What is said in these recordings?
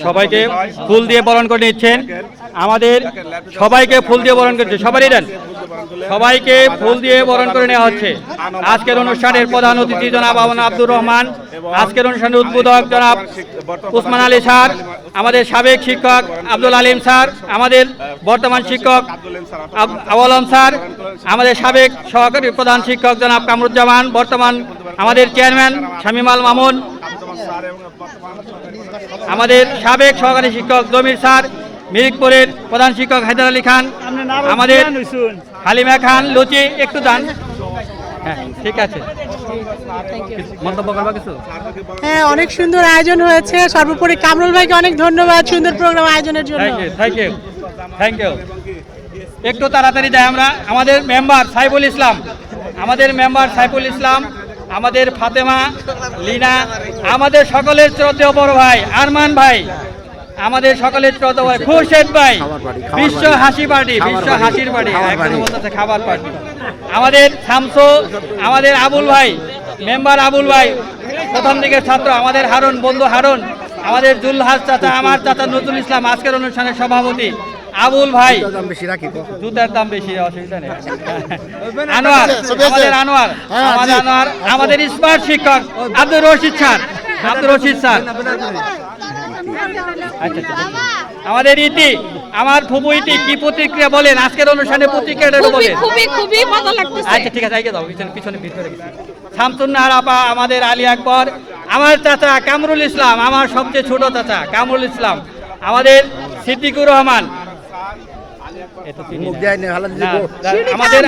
সবাইকে ফুল দিয়ে বরণ করে নিচ্ছেন। আমাদের সবাইকে ফুল দিয়ে বরণ করছে, সবারই দেন, সবাইকে ফুল দিয়ে বরণ করে নেওয়া হচ্ছে। আজকের অনুষ্ঠানের প্রধান অতিথি জনাব আব্দুর রহমান, আজকের অনুষ্ঠানের উদ্বোধক জনাব উসমান আলী স্যার, আমাদের সাবেক শিক্ষক আব্দুল আলিম স্যার, আমাদের বর্তমান শিক্ষক আওয়ালম স্যার, আমাদের সাবেক সহকারী প্রধান শিক্ষক জনাব কামরুজ্জামান, বর্তমান আমাদের চেয়ারম্যান শামীম আল মামুন, আমাদের সাবেক সহকারী শিক্ষক জমির স্যার, মিরিকপুরের প্রধান শিক্ষক হায়দার আলী খান, আমাদের হালিমা খান লুচি, একটু দান। হ্যাঁ ঠিক আছে, মন্তব্য করবা কিছু? হ্যাঁ, অনেক সুন্দর আয়োজন হয়েছে। সর্বোপরি কামরুল ভাইকে অনেক ধন্যবাদ সুন্দর প্রোগ্রাম আয়োজনের জন্য। Thank you. একটু তাড়াতাড়ি যাই আমরা। আমাদের মেম্বার সাইফুল ইসলাম, আমাদের মেম্বার সাইফুল ইসলাম, আমাদের ফাতেমা, লিনা, আমাদের সকলের শ্রদ্ধেয় বড় ভাই আরমান ভাই, আমাদের সকলের শ্রদ্ধেয় ভাই খুরশেদ ভাই, বিশ্ব হাসি পার্টি, বিশ্ব হাসির পার্টি, খাবার পার্টি, আমাদের শামসু, আমাদের আবুল ভাই, মেম্বার আবুল ভাই, প্রথম দিকের ছাত্র, আমাদের হারুন, বন্ধু হারুন, আমাদের জুলহাস চাচা, আমার চাচা নজরুল ইসলাম, আজকের অনুষ্ঠানের সভাপতি আবুল ভাই, জুতার দাম বেশি, অসুবিধা নেই, আনোয়ার, আমাদের আনোয়ার, আমাদের আনোয়ার, আমাদের স্মার্ট শিক্ষক আব্দুর রশিদ স্যার, আব্দুর রশিদ স্যার, আমাদের ইতি, আমার ফুপু ইতি, কি প্রতিক্রিয়া বলেন আজকের অনুষ্ঠানে? প্রতিক্রিয়াটা বলেন। খুবই ভালো লাগতেছে। আচ্ছা ঠিক আছে, আগে দাও, পিছনে ভিতরে গেছি। শামসুন্নাহার আপা, আমাদের আলী আকবর, আমার চাচা কামরুল ইসলাম, আমার সবচেয়ে ছোট চাচা কামরুল ইসলাম, আমাদের সিদ্দিকুর রহমান,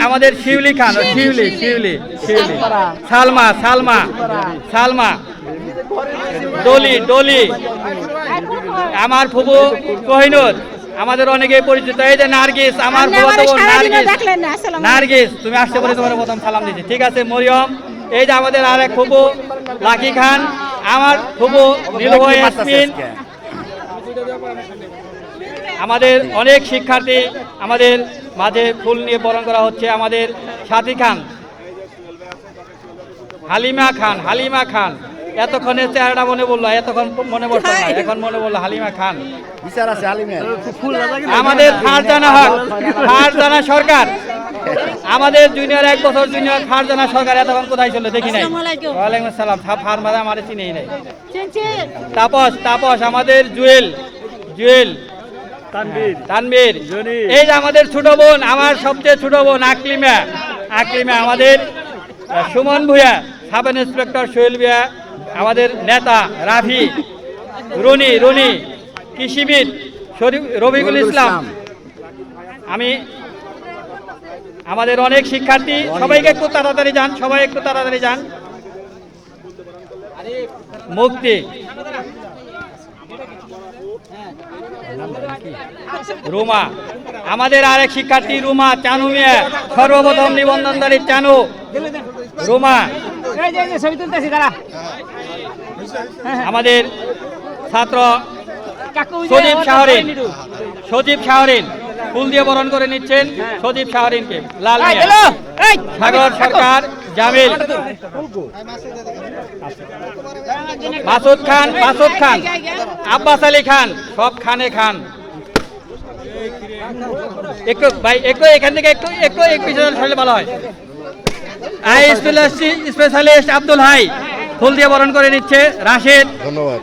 আমাদের শিউলি খান, শিউলি, সালমা, ডলি, আমার ফুবু কোহিনুর, আমাদের অনেকে পরিচিত। এই যে নার্গিস, আমার নার্গিস, তুমি আসতে পারে, তোমার প্রথম সালাম দিচ্ছি, ঠিক আছে। মরিয়ম, এই যে আমাদের আর এক ফুবু লাকি খান, আমার ফুবু নীলভয় ইয়াসমিন, আমাদের অনেক শিক্ষার্থী আমাদের মাঝে ফুল নিয়ে বরণ করা হচ্ছে। আমাদের সাথী খান, হালিমা খান, এতক্ষণে চেহারাটা মনে বললো, এতক্ষণ মনে পড়তো না, এখন মনে বললো হালিমা খান। আমাদের ফারজানা সরকার, আমাদের জুনিয়র, 1 বছর জুনিয়র ফারজানা সরকার, এতক্ষণ কোথায় ছিল দেখি নাই। ওয়ালাইকুম আসসালাম। ফারমাদা আমার চিনেই নাই। তাপস, আমাদের জুয়েল, তানবীর, এই যে আমাদের ছোট বোন, আমার সবচেয়ে ছোট বোন আকলিমা, আমাদের সুমন ভূয়া, সাব ইন্সপেক্টর সোহেল ভূয়া, আমাদের নেতা রাফি, রনি, কৃষিবিদ রবিকুল ইসলাম, আমি, আমাদের অনেক শিক্ষার্থী, সবাইকে একটু তাড়াতাড়ি যান, মুক্তি, রুমা, আমাদের আরেক শিক্ষার্থী রুমা, চানু মিয়া, সর্বপ্রথম নিবন্ধনকারী চানু, রুমা, আমাদের ছাত্র সজীব শাহরিন ফুল দিয়ে বরণ করে নিচ্ছেন। সজীব শাহরিনকে, লাল মিয়া, সাগর সরকার, জামিল, মাসুদ খান, আব্বাস আলী খান, সব খানে খান। একটু ভাই, একটু এখান থেকে একটু পিছনে ভালো হয়। স্পেশালিস্ট আব্দুল হাই ফুল দিয়ে বরণ করে নিচ্ছে। রাশেদ, ধন্যবাদ।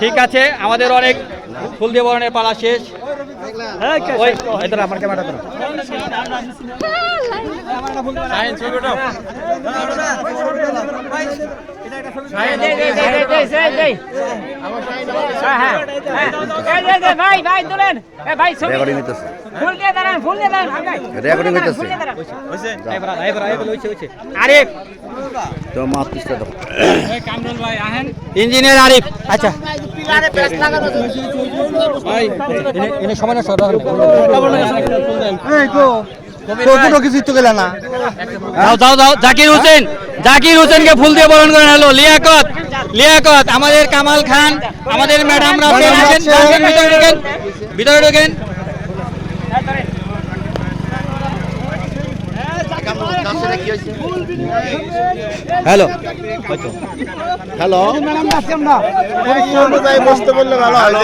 ঠিক আছে, আমাদের অনেক ফুল দিয়ে বরণের পালা শেষ। আমার ক্যামেরা করো। ইঞ্জিনিয়ার আরিফ, আচ্ছা জাকির হোসেনকে ফুল দিয়ে বরণ করে হলো। লিয়াকত, আমাদের কামাল খান, আমাদের ম্যাডামরা ভিতরে ঢোকেন। হ্যালো হ্যালো বসতে বললে ভালো হয়।